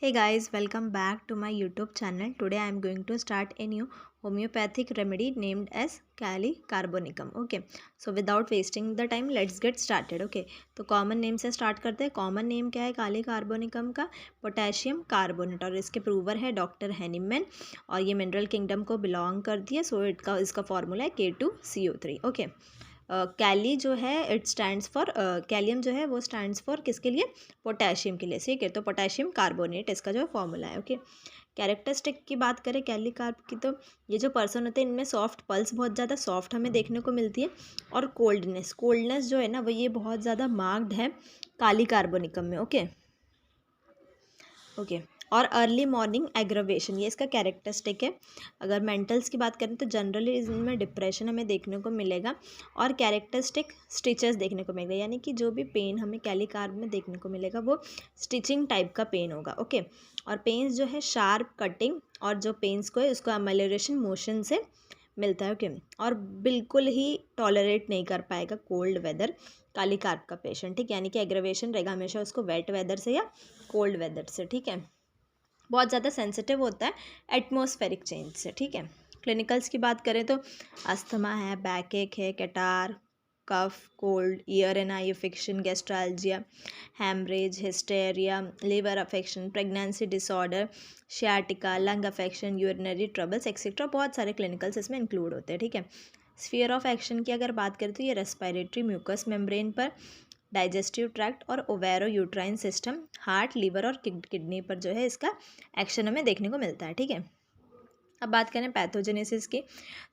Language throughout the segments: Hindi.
Hey guys, welcome back to my YouTube channel. Today I am going to start a new homeopathic remedy named as Kali Carbonicum. Okay, so without wasting the time, let's get started. Okay, तो कॉमन नेम से स्टार्ट करते हैं. कॉमन नेम क्या है काली कार्बोनिकम का? Potassium carbonate. और इसके प्रूवर है डॉक्टर हैनिमैन और ये मिनरल किंगडम को बिलोंग करती है. सो इसका फॉर्मूला है K2CO3. ओके, कैली जो है इट स्टैंड्स फॉर कैलियम जो है वो स्टैंड्स फॉर किसके लिए? पोटेशियम के लिए. ठीक है, तो पोटेशियम कार्बोनेट इसका जो फॉर्मूला है. ओके, कैरेक्टरिस्टिक की बात करें कैली कार्ब की, तो ये जो पर्सन होते हैं इनमें सॉफ्ट पल्स बहुत ज़्यादा सॉफ्ट हमें देखने को मिलती है. और कोल्डनेस जो है ना वो ये बहुत ज़्यादा मार्क्ड है काली कार्बोनिकम में. ओके ओके और अर्ली मॉर्निंग एग्रवेशन ये इसका कैरेक्टरिस्टिक है. अगर मेंटल्स की बात करें तो जनरली इनमें डिप्रेशन हमें देखने को मिलेगा और कैरेक्टरिस्टिक स्टिचेस देखने को मिलेगा. यानी कि जो भी पेन हमें कैलिकार्ब में देखने को मिलेगा वो स्टिचिंग टाइप का पेन होगा. ओके, और पेन्स जो है शार्प कटिंग और जो पेन्स को है उसको अमेलियोरेशन मोशन से मिलता है. ओके, और बिल्कुल ही टॉलरेट नहीं कर पाएगा कोल्ड वेदर कालिकार्ब का पेशेंट. ठीक है, यानी कि एग्रवेशन रहेगा हमेशा उसको वेट वेदर से या कोल्ड वेदर से. ठीक है, बहुत ज़्यादा सेंसिटिव होता है एटमॉस्फेरिक चेंज से. ठीक है, क्लिनिकल्स की बात करें तो अस्थमा है, बैक एक है, catarrh, cough, cold, ear and eye affection, gastralgia, haemorrhage, hysteria, liver affection, pregnancy disorder, sciatica, lung affection, urinary troubles etcetera. बहुत सारे क्लिनिकल्स इसमें इंक्लूड होते हैं. ठीक है, स्फीयर ऑफ एक्शन की अगर बात करें तो ये रेस्पिरेटरी म्यूकस मेम्ब्रेन पर, डाइजेस्टिव ट्रैक्ट और ओवेरो यूट्राइन सिस्टम, हार्ट, लीवर और किडनी पर जो है इसका एक्शन हमें देखने को मिलता है. ठीक है, अब बात करें पैथोजेनेसिस की,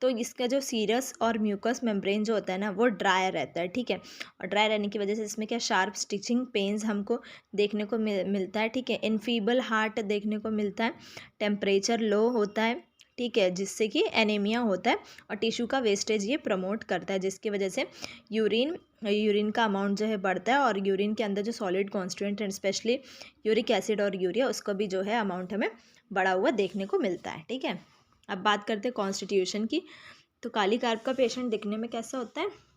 तो इसका जो सीरस और म्यूकस मेम्ब्रेन जो होता है ना वो ड्राई रहता है. ठीक है, और ड्राई रहने की वजह से इसमें क्या शार्प स्टिचिंग पेन्स हमको देखने को मिलता है. ठीक है, इनफीबल हार्ट देखने को मिलता है, टेम्परेचर लो होता है. ठीक है, जिससे कि एनीमिया होता है और टिश्यू का वेस्टेज ये प्रमोट करता है, जिसकी वजह से यूरिन का अमाउंट जो है बढ़ता है और यूरिन के अंदर जो solid constituent and specially uric acid और यूरिया उसका भी जो है अमाउंट हमें बढ़ा हुआ देखने को मिलता है. ठीक है, अब बात करते हैं कॉन्स्टिट्यूशन की, तो काली कार्ब का पेशेंट दिखने में कैसा होता है?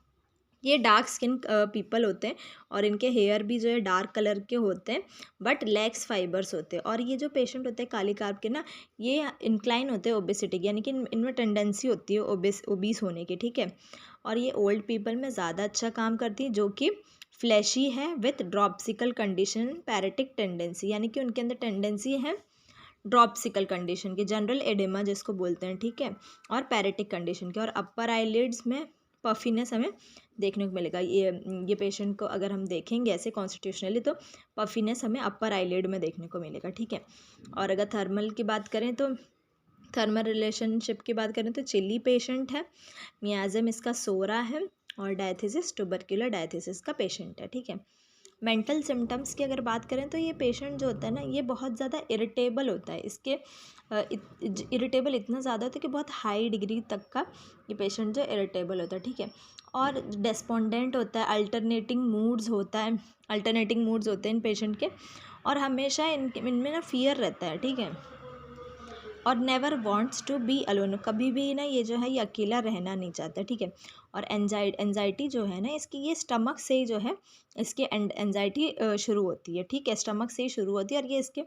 ये डार्क स्किन पीपल होते हैं और इनके हेयर भी जो है डार्क कलर के होते हैं बट लेग्स फाइबर्स होते हैं. और ये जो पेशेंट होते हैं काली कार्ब के ना ये इंक्लाइन होते हैं ओबेसिटी की, यानी कि इनमें टेंडेंसी होती है ओबीस होने की. ठीक है, और ये ओल्ड पीपल में ज़्यादा अच्छा काम करती है जो कि फ्लैशी है विथ ड्रॉप्सिकल कंडीशन, पैरेटिक टेंडेंसी, यानी कि उनके अंदर टेंडेंसी है ड्रॉप्सिकल कंडीशन की, जनरल एडेमा जिसको बोलते हैं. ठीक है, और पैरेटिक कंडीशन के, और अपर आईलिड्स में पफीनेस हमें देखने को मिलेगा. ये पेशेंट को अगर हम देखेंगे ऐसे कॉन्स्टिट्यूशनली तो पफीनेस हमें अपर आईलिड में देखने को मिलेगा. ठीक है, और अगर थर्मल की बात करें तो थर्मल रिलेशनशिप की बात करें तो चिली पेशेंट है, मियाजम इसका सोरा है और डायथिसिस ट्यूबरक्युलर डायथिसिस का पेशेंट है. ठीक है, मेंटल सिम्टम्स की अगर बात करें तो ये पेशेंट जो होता है ना ये बहुत ज़्यादा इरिटेबल होता है. इसके इरिटेबल इतना ज़्यादा होता है कि बहुत हाई डिग्री तक का ये पेशेंट जो इरिटेबल होता है. ठीक है, और डेस्पोंडेंट होता है, अल्टरनेटिंग मूड्स होते हैं इन पेशेंट के, और हमेशा इनमें ना फियर रहता है. ठीक है, और never wants to be alone, कभी भी ना ये जो है ये अकेला रहना नहीं चाहता. ठीक है, और एंजाइटी जो है ना इसकी ये स्टमक से ही जो है इसकी एंजाइटी शुरू होती है. ठीक है, स्टमक से ही शुरू होती है और ये इसके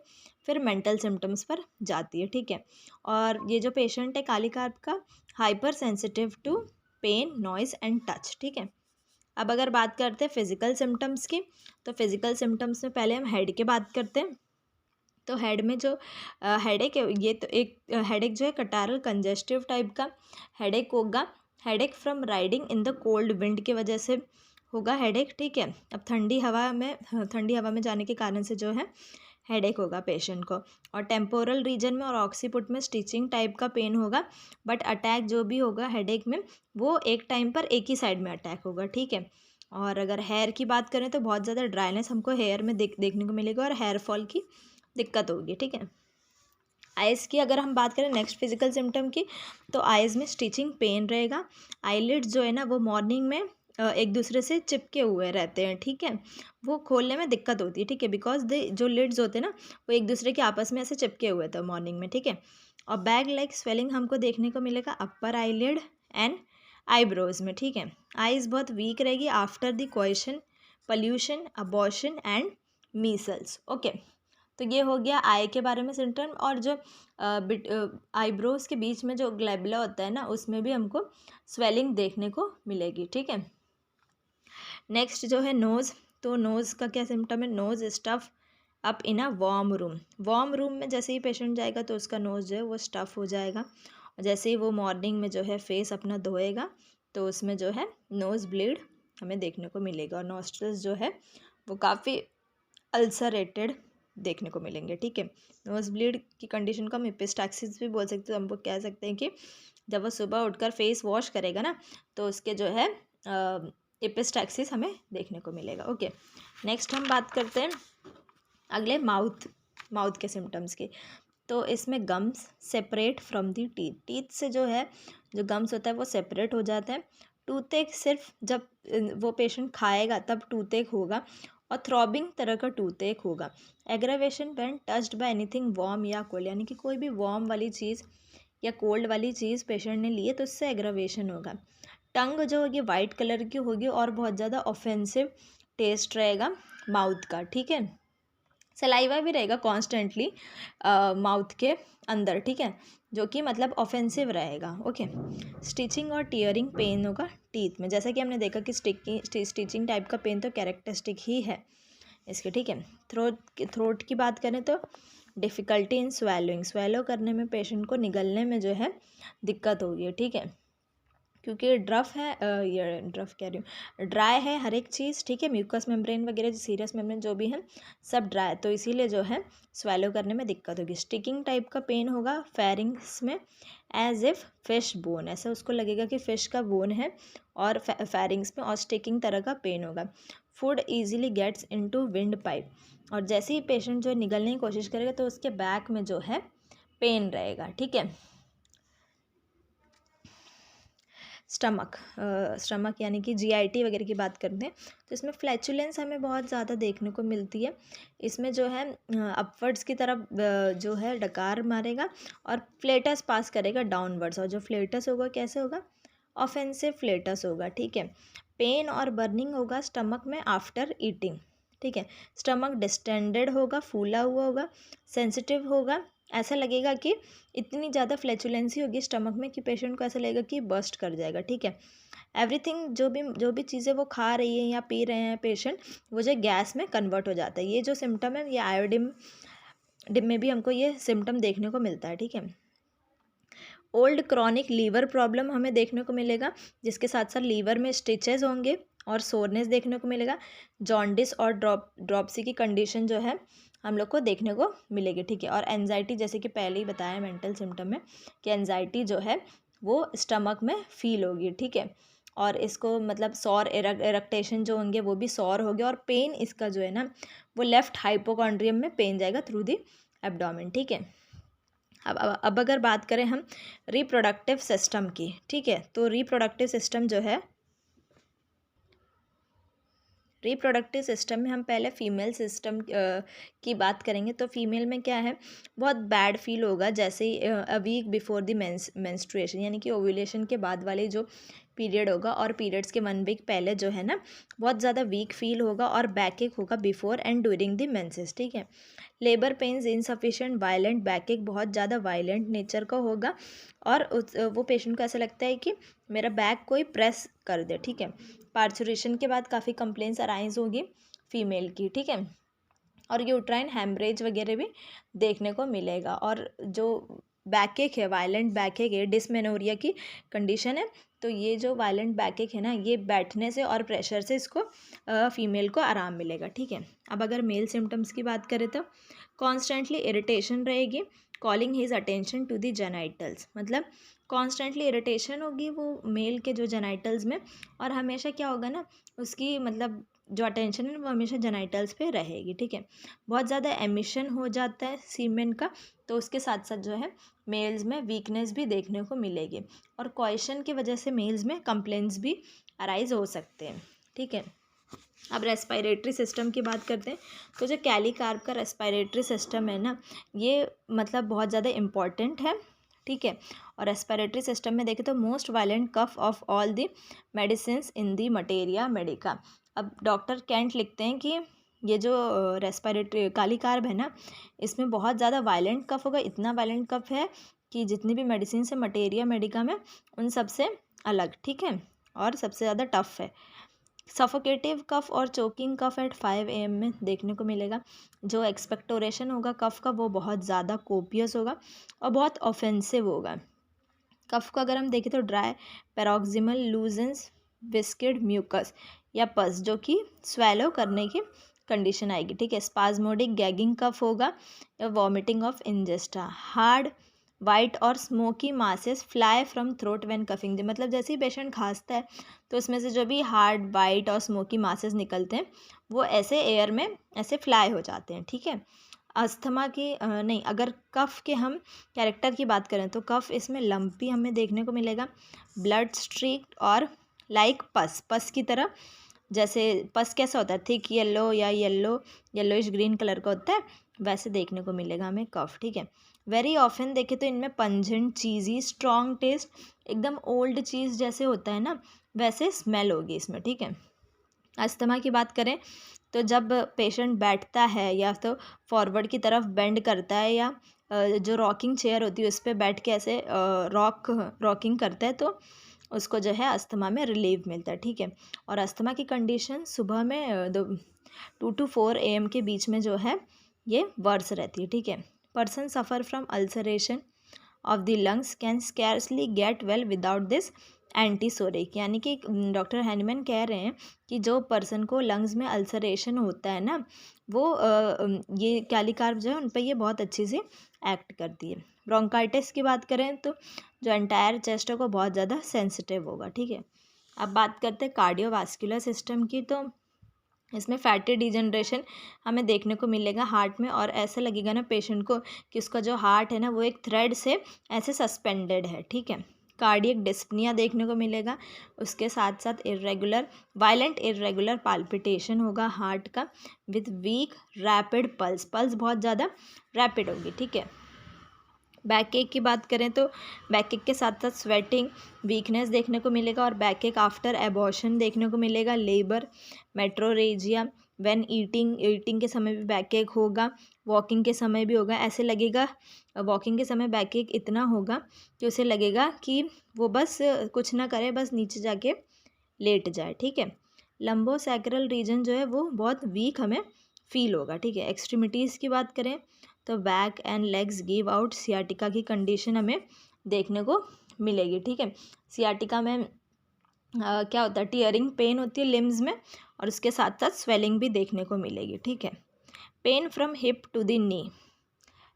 फिर मेंटल सिम्टम्स पर जाती है. ठीक है, और ये जो पेशेंट है काली कार्ब का hyper sensitive to pain, noise and touch. ठीक है, अब अगर बात करते हैं फिजिकल सिम्टम्स की, तो फिजिकल सिम्टम्स में पहले हम हेड की बात करते हैं. तो हेड में जो हेडेक है ये तो एक हेडेक जो है कटारल कंजेस्टिव टाइप का हेडेक होगा. Headache from riding in the cold wind की वजह से होगा हेडेक. ठीक है, अब ठंडी हवा में जाने के कारण से जो है हेडेक होगा पेशेंट को. और टेम्पोरल रीजन में और ऑक्सीपुट में स्टिचिंग टाइप का पेन होगा, बट अटैक जो भी होगा हेडेक में वो एक टाइम पर एक ही साइड में अटैक होगा. ठीक है, और अगर हेयर की बात करें तो बहुत ज़्यादा ड्राइनेस हमको हेयर में देखने को मिलेगा और हेयर फॉल की दिक्कत होगी. ठीक है, आइज़ की अगर हम बात करें नेक्स्ट फिजिकल सिम्टम की, तो आइज़ में स्टिचिंग पेन रहेगा. आईलिड्स जो है ना वो मॉर्निंग में एक दूसरे से चिपके हुए रहते हैं. ठीक है, वो खोलने में दिक्कत होती है. ठीक है, बिकॉज दे जो लिड्स होते हैं ना वो एक दूसरे के आपस में ऐसे चिपके हुए थे मॉर्निंग में. ठीक है, और बैग लाइक स्वेलिंग हमको देखने को मिलेगा अपर आईलिड एंड आईब्रोज में. ठीक है, आइज़ बहुत वीक रहेगी after the question, pollution, abortion and Meselson. Okay, तो ये हो गया आई के बारे में सिम्टम। और जो आईब्रोज के बीच में जो ग्लैबुला होता है ना, उसमें भी हमको स्वेलिंग देखने को मिलेगी। ठीक है, नेक्स्ट जो है नोज़। तो नोज़ का क्या सिम्टम है? Nose stuff up in a warm room. Warm room में जैसे ही पेशेंट जाएगा तो उसका नोज़ जो है वो स्टफ़ हो जाएगा, और जैसे ही वो मॉर्निंग में जो है फेस अपना धोएगा तो उसमें जो है नोज़ ब्लीड हमें देखने को मिलेगा, और नॉस्ट्रल्स जो है वो काफ़ी अल्सरेटेड देखने को मिलेंगे। ठीक है, नोज़ ब्लीड की कंडीशन को हम एपिस्टैक्सिस भी बोल सकते हैं। हम वो कह सकते हैं कि जब वो सुबह उठकर फेस वॉश करेगा ना, तो उसके जो है एपिस्टैक्सिस हमें देखने को मिलेगा। ओके, नेक्स्ट हम बात करते हैं अगले माउथ के सिम्टम्स की। तो इसमें gums separate from the teeth से जो है, जो गम्स होता है वो सेपरेट हो जाता है। टूथेक सिर्फ जब वो पेशेंट खाएगा तब टूथेक होगा, और थ्रॉबिंग तरह का टूथेक होगा। Aggravation when touched bye anything warm या कोल्ड, यानी कि कोई भी वार्म वाली चीज़ या कोल्ड वाली चीज़ पेशेंट ने ली है तो उससे एग्रावेशन होगा। टंग जो होगी वाइट कलर की होगी, और बहुत ज़्यादा ऑफेंसिव टेस्ट रहेगा माउथ का। ठीक है, सलाइवा भी रहेगा कॉन्स्टेंटली माउथ के अंदर। ठीक है, जो कि मतलब ऑफेंसिव रहेगा। ओके, स्टिचिंग और टीयरिंग पेन होगा टीथ में, जैसा कि हमने देखा कि स्टिचिंग टाइप का पेन तो कैरेक्टरिस्टिक ही है इसके। ठीक है, थ्रोट की बात करें तो डिफ़िकल्टी इन स्वेलोइंग, स्वेलो करने में पेशेंट को निगलने में जो है दिक्कत होगी। ठीक है, क्योंकि ड्रफ है, ये ड्रफ कह रही हूँ, ड्राई है हर एक चीज़। ठीक है, म्यूकस मेम्ब्रेन वगैरह जो सीरियस मेम्ब्रेन जो भी है सब ड्राई, तो इसीलिए जो है स्वेलो करने में दिक्कत होगी। स्टिकिंग टाइप का पेन होगा फेरिंग्स में, एज इफ़ फिश बोन, ऐसा उसको लगेगा कि फ़िश का बोन है और फेरिंग्स में, और स्टिकिंग तरह का पेन होगा। Food easily gets into wind pipe, और जैसे ही पेशेंट जो निगलने की कोशिश करेगा तो उसके बैक में जो है पेन रहेगा। ठीक है, स्टमक यानी कि जीआईटी वगैरह की बात करते हैं तो इसमें फ्लैचुलेंस हमें बहुत ज़्यादा देखने को मिलती है। इसमें जो है अपवर्ड्स की तरफ जो है डकार मारेगा, और फ्लेटस पास करेगा डाउनवर्ड्स, और जो फ्लेटस होगा कैसे होगा? ऑफेंसिव फ्लेटस होगा। ठीक है, पेन और बर्निंग होगा स्टमक में आफ्टर ईटिंग। ठीक है, स्टमक डिस्टेंडेड होगा, फूला हुआ होगा, सेंसिटिव होगा, ऐसा लगेगा कि इतनी ज़्यादा फ्लैचुलेंसी होगी स्टमक में कि पेशेंट को ऐसा लगेगा कि बस्ट कर जाएगा। ठीक है, एवरीथिंग जो भी चीज़ें वो खा रही है या पी रहे हैं पेशेंट, वो जो गैस में कन्वर्ट हो जाता है। ये जो सिम्टम है ये आयोडिन डिम में भी हमको ये सिम्टम देखने को मिलता है। ठीक है, ओल्ड क्रॉनिक लीवर प्रॉब्लम हमें देखने को मिलेगा, जिसके साथ साथ लीवर में स्टिचेस होंगे और सोरनेस देखने को मिलेगा। जॉन्डिस और ड्रॉपसी की कंडीशन जो है हम लोग को देखने को मिलेगी। ठीक है, और एनजाइटी, जैसे कि पहले ही बताया मेंटल सिम्टम में कि एनजाइटी जो है वो स्टमक में फील होगी। ठीक है, और इसको मतलब सौर इरेक्टेशन जो होंगे वो भी सौर हो गया, और पेन इसका जो है ना वो लेफ्ट हाइपोकॉन्ड्रियम में पेन जाएगा थ्रू दी एब्डोमेन। ठीक है, अब अगर बात करें हम रिप्रोडक्टिव सिस्टम की। ठीक है, तो रिप्रोडक्टिव सिस्टम जो है, रिप्रोडक्टिव सिस्टम में हम पहले फीमेल सिस्टम की बात करेंगे। तो फीमेल में क्या है, बहुत बैड फील होगा जैसे ही a week before the menstruation, यानी कि ओव्यूलेशन के बाद वाले जो पीरियड होगा, और पीरियड्स के 1 वीक पहले जो है ना बहुत ज़्यादा वीक फील होगा, और बैकएक होगा before and during the menses. ठीक है, लेबर पेन्स इनसफिशिएंट वायलेंट, बैकएक बहुत ज़्यादा वायलेंट नेचर का होगा, और वो पेशेंट को ऐसा लगता है कि मेरा बैक कोई प्रेस कर दे। ठीक है, पार्चुरेशन के बाद काफ़ी कंप्लेंट्स अराइज होगी फीमेल की। ठीक है, और यूट्राइन हैमरेज वगैरह भी देखने को मिलेगा। और जो बैकएक है, वायलेंट बैकएक है, डिसमेनोरिया की कंडीशन है, तो ये जो वायलेंट बैकएक है ना, ये बैठने से और प्रेशर से इसको फीमेल को आराम मिलेगा। ठीक है, अब अगर मेल सिम्टम्स की बात करें तो कॉन्स्टेंटली इरिटेशन रहेगी, calling his attention to the genitals, मतलब कॉन्स्टेंटली इरिटेशन होगी वो मेल के जो जेनाइटल्स में, और हमेशा क्या होगा ना उसकी मतलब जो अटेंशन है वो हमेशा जेनाइटल्स पे रहेगी। ठीक है, बहुत ज़्यादा एमिशन हो जाता है सीमेन का, तो उसके साथ साथ जो है मेल्स में वीकनेस भी देखने को मिलेगी, और क्वेश्चन की वजह से मेल्स में कंप्लेंट्स भी अराइज हो सकते हैं। ठीक है, अब रेस्पिरेटरी सिस्टम की बात करते हैं। तो जो कैलीकार्प का रेस्पिरेटरी सिस्टम है ना, ये मतलब बहुत ज़्यादा इम्पॉर्टेंट है। ठीक है, और रेस्पिरेटरी सिस्टम में देखें तो most violent cough of all the medicines in the materia medica. अब डॉक्टर कैंट लिखते हैं कि ये जो रेस्पिरेटरी काली कार्ब है ना, इसमें बहुत ज़्यादा वायलेंट कफ होगा। इतना वायलेंट कफ है कि जितनी भी मेडिसिन है मटेरिया मेडिका में, उन सब से अलग, ठीक है, और सबसे ज़्यादा टफ है। सफोकेटिव कफ और चोकिंग कफ एट 5 AM में देखने को मिलेगा। जो एक्सपेक्टोरेशन होगा कफ का वो बहुत ज़्यादा कोपियस होगा और बहुत ऑफेंसिव होगा। कफ को अगर हम देखें तो ड्राई पैरोक्सिमल लूजेंस विस्किड म्यूकस या पस, जो कि स्वेलो करने की कंडीशन आएगी, ठीक है। स्पाज्मोडिक गैगिंग कफ होगा या वॉमिटिंग ऑफ इंजेस्टा। हार्ड वाइट और smoky masses fly from throat when coughing, मतलब जैसे ही पेशेंट खांसता है तो उसमें से जो भी हार्ड वाइट और स्मोकी मासेस निकलते हैं वो ऐसे एयर में ऐसे फ्लाई हो जाते हैं, ठीक है। अस्थमा की नहीं, अगर कफ के हम कैरेक्टर की बात करें तो कफ इसमें लंपी हमें देखने को मिलेगा, ब्लड स्ट्रीक और लाइक पस की तरह। जैसे पस कैसा होता है, थिक येलो या येलोइश ग्रीन कलर का होता है, वैसे देखने को मिलेगा हमें कफ, ठीक है। वेरी ऑफन देखें तो इनमें पंजेंट चीज़ी स्ट्रॉन्ग टेस्ट, एकदम ओल्ड चीज़ जैसे होता है ना वैसे स्मेल होगी इसमें, ठीक है। अस्थमा की बात करें तो जब पेशेंट बैठता है या तो फॉरवर्ड की तरफ बेंड करता है या जो रॉकिंग चेयर होती है उस पर बैठ के ऐसे रॉकिंग करता है तो उसको जो है अस्थमा में रिलीफ मिलता है, ठीक है। और अस्थमा की कंडीशन सुबह में 2 to 4 AM के बीच में जो है ये वर्स रहती है, ठीक है। Person suffer from ulceration of the lungs can scarcely get well without this antipsoric, यानी कि डॉक्टर हैनीमैन कह रहे हैं कि जो पर्सन को लंग्स में अल्सरेशन होता है ना वो ये काली कार्ब जो है उन पर ये बहुत अच्छी से एक्ट करती है। ब्रोंकाइटिस की बात करें तो जो एंटायर चेस्ट को बहुत ज़्यादा सेंसिटिव होगा, ठीक है। अब बात करते हैं कार्डियोवास्कुलर सिस्टम की, तो इसमें फैटी डिजनरेशन हमें देखने को मिलेगा हार्ट में, और ऐसा लगेगा ना पेशेंट को कि उसका जो हार्ट है ना वो एक थ्रेड से ऐसे सस्पेंडेड है, ठीक है। कार्डियक डिस्पनिया देखने को मिलेगा, उसके साथ साथ वायलेंट इरेगुलर पाल्पिटेशन होगा हार्ट का विथ वीक रैपिड पल्स बहुत ज़्यादा रैपिड होगी, ठीक है। बैक एक की बात करें तो बैक एक के साथ साथ स्वेटिंग वीकनेस देखने को मिलेगा, और बैक एक आफ्टर एबॉर्शन देखने को मिलेगा, लेबर मेट्रोरेजिया, व्हेन ईटिंग के समय भी बैक एक होगा, वॉकिंग के समय भी होगा। ऐसे लगेगा वॉकिंग के समय बैक एक इतना होगा कि उसे लगेगा कि वो बस कुछ ना करे, बस नीचे जाके लेट जाए, ठीक है। लंबोसैक्रल रीजन जो है वो बहुत वीक हमें फील होगा, ठीक है। एक्सट्रीमिटीज़ की बात करें तो back and legs give out sciatica की कंडीशन हमें देखने को मिलेगी, ठीक है। सियाटिका में क्या होता है, टीयरिंग पेन होती है लिम्स में, और उसके साथ साथ स्वेलिंग भी देखने को मिलेगी, ठीक है। Pain from hip to the knee,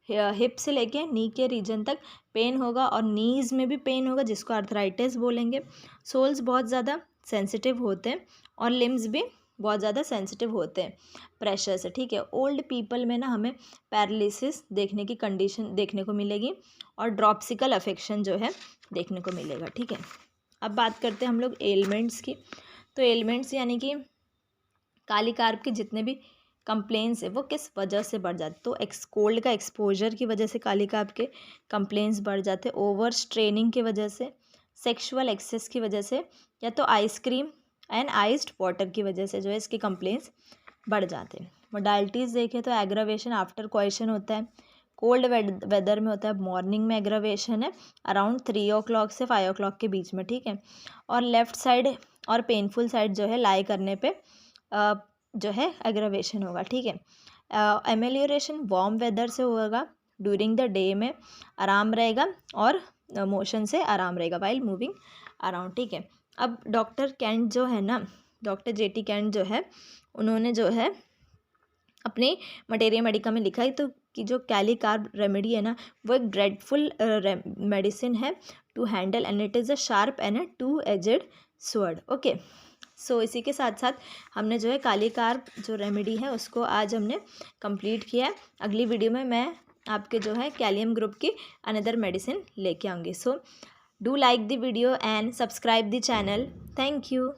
hip से लेके नी के रीजन तक पेन होगा, और नीज़ में भी पेन होगा जिसको आर्थराइटिस बोलेंगे। सोल्स बहुत ज़्यादा सेंसिटिव होते हैं और लिम्स भी बहुत ज़्यादा सेंसिटिव होते हैं प्रेशर से, ठीक है। ओल्ड पीपल में ना हमें पैरालिसिस देखने की कंडीशन देखने को मिलेगी, और ड्रॉप्सिकल अफेक्शन जो है देखने को मिलेगा, ठीक है। अब बात करते हैं हम लोग एलिमेंट्स की, तो एलिमेंट्स यानी कि काली कार्ब के जितने भी कंप्लेंट्स है वो किस वजह से बढ़ जाते, तो कोल्ड का एक्सपोजर की वजह से काली कार्ब के कंप्लेंट्स बढ़ जाते, ओवर स्ट्रेनिंग की वजह से, सेक्सुअल एक्सेस की वजह से, या तो आइसक्रीम एंड आइस्ड वाटर की वजह से जो है इसके कंप्लेंट्स बढ़ जाते हैं। मोडालिटीज़ देखें तो एग्रावेशन आफ्टर क्वेश्चन होता है, कोल्ड वेदर में होता है, मॉर्निंग में एग्रावेशन है अराउंड 3 o'clock से 5 o'clock के बीच में, ठीक है। और लेफ़्ट साइड और पेनफुल साइड जो है लाई करने पे जो है एग्रावेशन होगा, ठीक है। एमेलियोरेशन वार्म वेदर से होगा, ड्यूरिंग द डे में आराम रहेगा और मोशन से आराम रहेगा वाइल मूविंग अराउंड, ठीक है। अब डॉक्टर कैंट जो है ना, डॉक्टर J.T. कैंट जो है उन्होंने जो है अपने मटेरिया मेडिका में लिखा है तो कि जो काली कार्ब रेमेडी है ना वो एक ड्रेडफुल मेडिसिन है to handle, and it is a sharp and a 2-edged sword, okay. So इसी के साथ साथ हमने जो है काली कार्ब जो रेमेडी है उसको आज हमने कंप्लीट किया है। अगली वीडियो में मैं आपके जो है कैलियम ग्रुप की अनदर मेडिसिन लेके आऊँगी। So do like the video and subscribe the channel. Thank you.